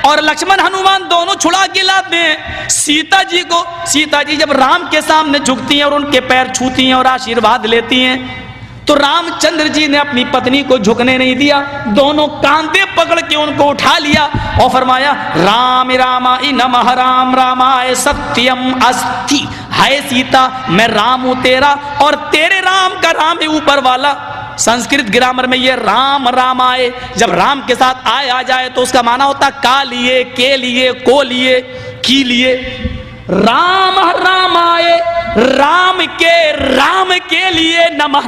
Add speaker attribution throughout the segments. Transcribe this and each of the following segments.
Speaker 1: اور لکشمن ہنومان دونوں چھڑا کے لاتے ہیں سیتا جی کو. سیتا جی جب رام کے سامنے جھکتی ہیں اور ان کے پیر چھوتی ہیں اور آشیرواد لیتی ہیں تو رام چندر جی نے اپنی پتنی کو جھکنے نہیں دیا, دونوں کاندھے پکڑ کے ان کو اٹھا لیا اور فرمایا رام رامائی نمہ رام رامائے ستیم استی. ہے سیتا میں رام ہوں تیرا اور تیرے رام کا رام ہے اوپر والا. سنسکرت گرامر میں یہ رام رام آئے جب رام کے ساتھ آئے آ جائے تو اس کا معنی ہوتا کا لیے, کے لیے, کو لیے, کی لیے. رام رام آئے رام کے لیے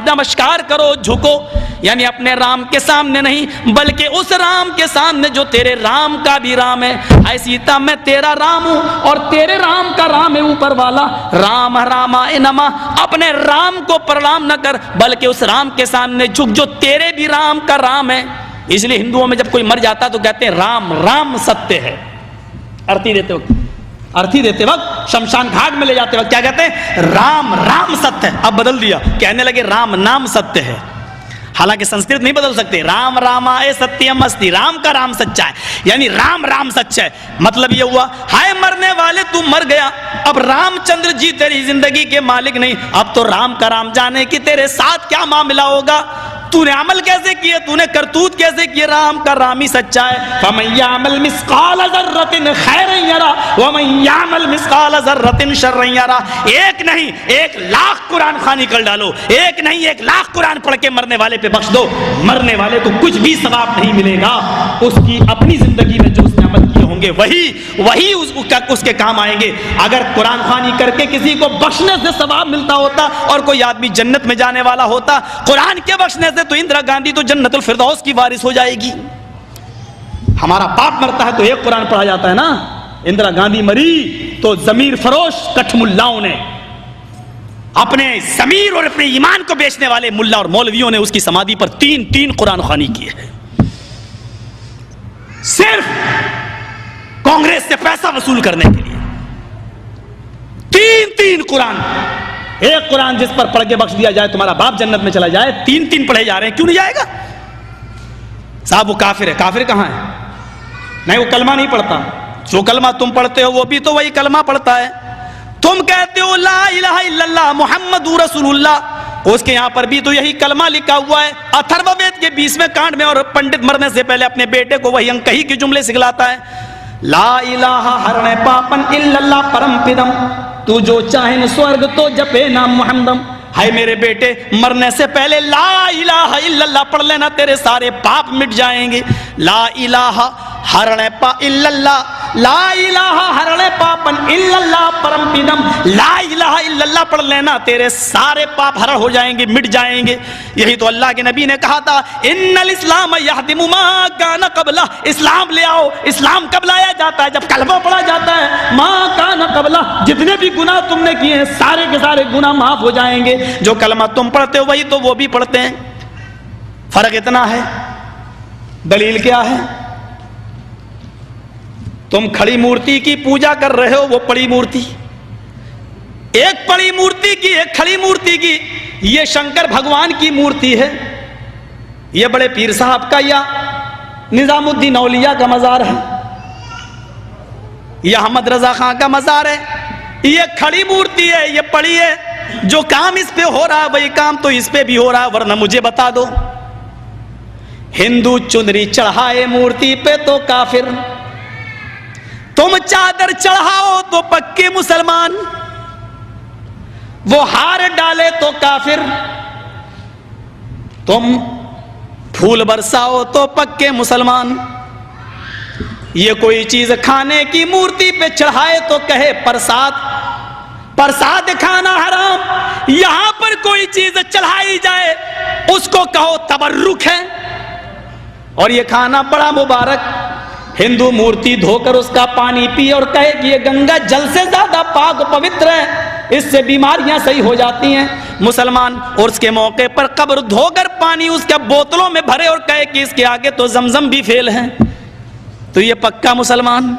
Speaker 1: نمسکار کرو, جھکو, یعنی اپنے رام کے سامنے نہیں بلکہ اس رام کے سامنے جو تیرے رام کا بھی رام ہے. اے سیتا میں تیرا رام ہوں اور تیرے رام کا رام ہے اوپر والا. رام رامائے نمہ, اپنے رام کو پرنام نہ کر بلکہ اس رام کے سامنے جھک جو تیرے بھی رام کا رام ہے. اس لیے ہندوؤں میں جب کوئی مر جاتا تو کہتے ہیں رام رام ستیہ ہے. ارتھی دیتے وقت شمشان گھاٹ میں لے جاتے وقت کیا کہتے ہیں رام رام ستیہ. اب بدل دیا, کہنے لگے رام نام ستیہ ہے. حالانکہ سنسکرت نہیں بدل سکتے. رام رامائے ستیم استی, رام کا رام سچا ہے یعنی رام رام سچا ہے. مطلب یہ ہوا ہائے مرنے والے تو مر گیا, اب رام چندر جی تیری زندگی کے مالک نہیں, اب تو رام کا رام جانے کہ تیرے ساتھ کیا معاملہ ہوگا, تو نے عمل کیسے کیے, تو نے کرتوت کیسے کیے. رام کا رام ہی سچا ہے. فَمَن يَعْمَلْ مِثْقَالَ ذَرَّةٍ خَيْرًا يَرَهُ وَمَن يَعْمَلْ مِثْقَالَ ذَرَّةٍ شَرًّا يَرَهُ. ایک نہیں 1,00,000 قرآن خوانی کر ڈالو, ایک نہیں 1,00,000 قرآن پڑھ کے مرنے والے پہ بخش دو, مرنے والے کو کچھ بھی ثواب نہیں ملے گا. اس کی اپنی زندگی میں جو اس نے عمل کیے ہوں گے وہی اس کے کام آئیں گے. اگر قرآن خوانی کر کے کسی کو بخشنے سے ثواب ملتا ہوتا اور کوئی آدمی جنت میں جانے والا ہوتا, قرآن کے بخشنے سے تو اندرا گاندھی تو جنت الفردوس کی وارث ہو جائے گی. ہمارا باپ مرتا ہے تو ایک قرآن پڑھا جاتا ہے نا. اندرا گاندھی مری تو ضمیر فروش کٹھ ملاؤں نے, اپنے ضمیر اور اپنے ایمان کو بیچنے والے ملا اور مولویوں نے اس کی سمادھی پر 3 قرآن خوانی کی ہے, صرف کانگریس سے پیسہ وصول کرنے کے لیے. 3 قرآن. ایک قرآن جس پر پڑھ کے بخش دیا جائے تمہارا باپ جنت میں چلا جائے, 3 پڑھے جا رہے ہیں, کیوں نہیں جائے گا صاحب؟ وہ کافر ہے. کافر کہاں ہے؟ نہیں, وہ کلمہ نہیں پڑھتا. جو کلمہ تم پڑھتے ہو وہ بھی تو وہی کلمہ پڑھتا ہے. تم کہتے ہو لا الہ الا اللہ محمد رسول اللہ, اس کے یہاں پر بھی تو یہی کلمہ لکھا ہوا ہے. اتھرو وید کے 20ویں کانڈ میں, اور پنڈت مرنے سے پہلے اپنے بیٹے کو وہی انکہی کے جملے سکھلاتا ہے. لا الہ ہرنے پاپن الا اللہ پرم پدم, تو جو چاہے سورگ تو جپے نام محمدم. ہائے میرے بیٹے, مرنے سے پہلے لا الہ الا اللہ پڑھ لینا, تیرے سارے پاپ مٹ جائیں گے. لا الہ ہرنے پا الا اللہ, لا الہ ہرنے پاپن الا اللہ پرم پدم. لا الہ الا اللہ پڑھ لینا, تیرے سارے پاپ ہر ہو جائیں گے, مٹ جائیں گے. یہی تو اللہ کے نبی نے کہا تھا ان الاسلام یہدم ما کان قبلہ, اسلام لے آؤ. اسلام کب لایا جاتا ہے؟ جب کلمہ پڑھا جاتا ہے. ما کان قبلہ, جتنے بھی گناہ تم نے کیے ہیں سارے کے سارے گناہ معاف ہو جائیں گے. جو کلمہ تم پڑھتے ہو وہی تو وہ بھی پڑھتے ہیں. فرق اتنا ہے. دلیل کیا ہے؟ تم کھڑی مورتی کی پوجا کر رہے ہو, وہ پڑی مورتی. ایک پڑی مورتی کی, ایک کھڑی مورتی کی. یہ شنکر بھگوان کی مورتی ہے, یہ بڑے پیر صاحب کا یا نظام الدین اولیاء کا مزار ہے, یہ احمد رضا خان کا مزار ہے. یہ کھڑی مورتی ہے, یہ پڑی ہے. جو کام اس پہ ہو رہا ہے وہی کام تو اس پہ بھی ہو رہا ہے, ورنہ مجھے بتا دو. ہندو چنری چڑھائے مورتی پہ تو کافر, تم چادر چڑھاؤ تو پکے مسلمان, وہ ہار ڈالے تو کافر, تم پھول برساؤ تو پکے مسلمان. یہ کوئی چیز کھانے کی مورتی پہ چڑھائے تو کہے پرساد, پرساد کھانا حرام. یہاں پر کوئی چیز چڑھائی جائے اس کو کہو تبرک ہے, اور یہ کھانا بڑا مبارک. ہندو مورتی دھو کر اس کا پانی پی اور کہے کہ یہ گنگا جل سے زیادہ پاک پوتر ہے, اس سے بیماریاں صحیح ہو جاتی ہیں. مسلمان عرس کے موقع پر قبر دھو کر پانی اس کے بوتلوں میں بھرے اور کہے کہ اس کے آگے تو زمزم بھی فیل ہے, تو یہ پکا مسلمان.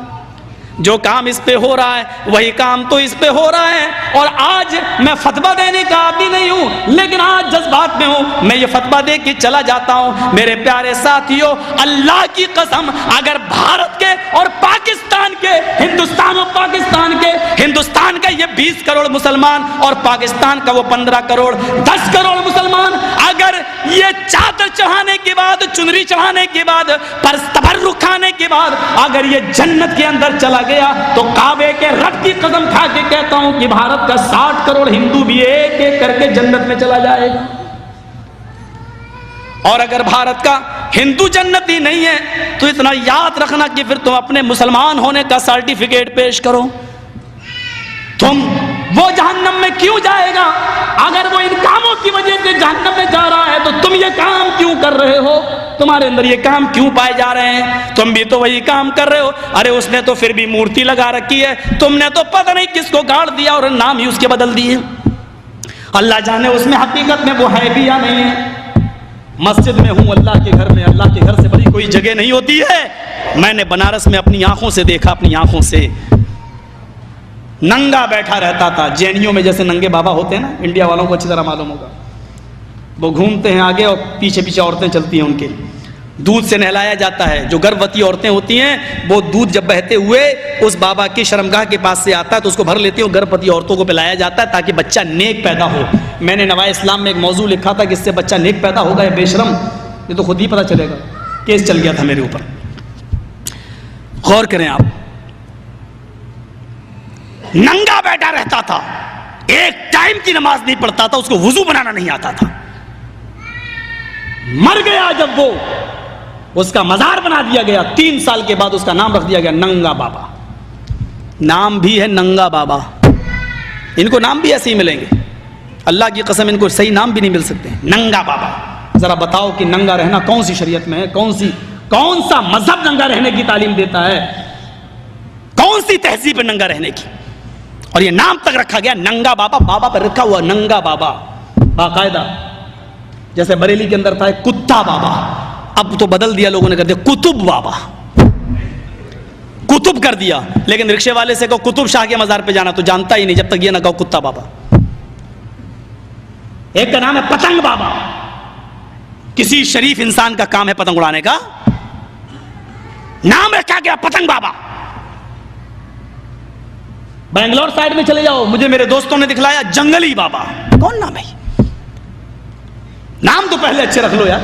Speaker 1: جو کام اس پہ ہو رہا ہے وہی کام تو اس پہ ہو رہا ہے. اور آج میں فتویٰ دینے کا عادی نہیں ہوں, لیکن آج جذبات میں ہوں, میں یہ فتویٰ دے کے چلا جاتا ہوں. میرے پیارے ساتھیوں, اللہ کی قسم, اگر بھارت کے اور پاکستان 20 کروڑ مسلمان اور پاکستان کا وہ 15 کروڑ 10 کروڑ مسلمان اگر یہ چادر چڑھانے کے بعد، چنری چڑھانے کے بعد، تبرک کھانے کے بعد اگر یہ جنت کے اندر چلا گیا تو کعبے کے رب کی قسم کھا کے کہتا ہوں کہ بھارت کا 60 کروڑ ہندو بھی ایک ایک کر کے جنت میں چلا جائے گا۔ اور اگر بھارت کا ہندو جنتی نہیں ہے تو اتنا یاد رکھنا کہ پھر تم اپنے مسلمان ہونے کا سرٹیفکیٹ پیش کرو۔ تم وہ جہنم میں کیوں جائے گا؟ اگر وہ ان کاموں کی وجہ سے جہنم میں جا رہا ہے تو تم یہ کام کیوں کر رہے ہو؟ تمہارے اندر یہ کام کیوں پائے جا رہے ہیں؟ تم بھی تو وہی کام کر رہے ہو۔ ارے اس نے تو پھر بھی مورتی لگا رکھی ہے، تم نے تو پتہ نہیں کس کو گاڑ دیا اور نام ہی اس کے بدل دیے۔ اللہ جانے اس میں حقیقت میں وہ ہے بھی یا نہیں ہے۔ مسجد میں ہوں، اللہ کے گھر میں، اللہ کے گھر سے بڑی کوئی جگہ نہیں ہوتی ہے۔ میں نے بنارس میں اپنی آنکھوں سے دیکھا، اپنی آنکھوں سے ننگا بیٹھا رہتا تھا۔ جینیوں میں جیسے ننگے بابا ہوتے ہیں نا، انڈیا والوں کو اچھی طرح معلوم ہوگا، وہ گھومتے ہیں آگے اور پیچھے پیچھے عورتیں چلتی ہیں، ان کے دودھ سے نہلایا جاتا ہے۔ جو گربوتی عورتیں ہوتی ہیں وہ دودھ جب بہتے ہوئے اس بابا کی شرمگاہ کے پاس سے آتا ہے تو اس کو بھر لیتے ہیں اور گربوتی عورتوں کو پلایا جاتا ہے تاکہ بچہ نیک پیدا ہو۔ میں نے نوائے اسلام میں ایک موضوع لکھا تھا کہ اس سے بچہ نیک پیدا ہوگا یا بے شرم، یہ تو خود ہی پتہ چلے گا۔ کیس چل گیا تھا میرے اوپر۔ غور کریں آپ، ننگا بیٹھا رہتا تھا، ایک ٹائم کی نماز نہیں پڑھتا تھا، اس کو وضو بنانا نہیں آتا تھا۔ مر گیا جب وہ، اس کا مزار بنا دیا گیا، 3 سال کے بعد اس کا نام رکھ دیا گیا ننگا بابا۔ نام بھی ہے ننگا بابا، ان کو نام بھی ایسے ہی ملیں گے، اللہ کی قسم ان کو صحیح نام بھی نہیں مل سکتے۔ ننگا بابا، ذرا بتاؤ کہ ننگا رہنا کون سی شریعت میں ہے؟ کون سا مذہب ننگا رہنے کی تعلیم دیتا ہے؟ کون سی تہذیب ہے ننگا رہنے کی؟ اور یہ نام تک رکھا گیا ننگا بابا، بابا پر رکھا ہوا ننگا بابا باقاعدہ۔ جیسے بریلی کے اندر تھا ایک کتا بابا، اب تو بدل دیا لوگوں نے، کر دیا کتب بابا، کتب کر دیا۔ لیکن رکشے والے سے کہو کتب شاہ کے مزار پہ جانا تو جانتا ہی نہیں جب تک یہ نہ کہو کتا بابا۔ ایک کا نام ہے پتنگ بابا، کسی شریف انسان کا کام ہے پتنگ اڑانے کا، نام رکھا گیا پتنگ بابا۔ بنگلور سائڈ میں چلے جاؤ، مجھے میرے دوستوں نے دکھلایا جنگلی بابا۔ کون نام ہے؟ نام تو پہلے اچھے رکھ لو یار،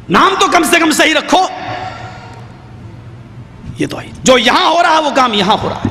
Speaker 1: نام تو کم سے کم صحیح رکھو۔ یہ تو جو یہاں ہو رہا ہے وہ کام یہاں ہو رہا ہے۔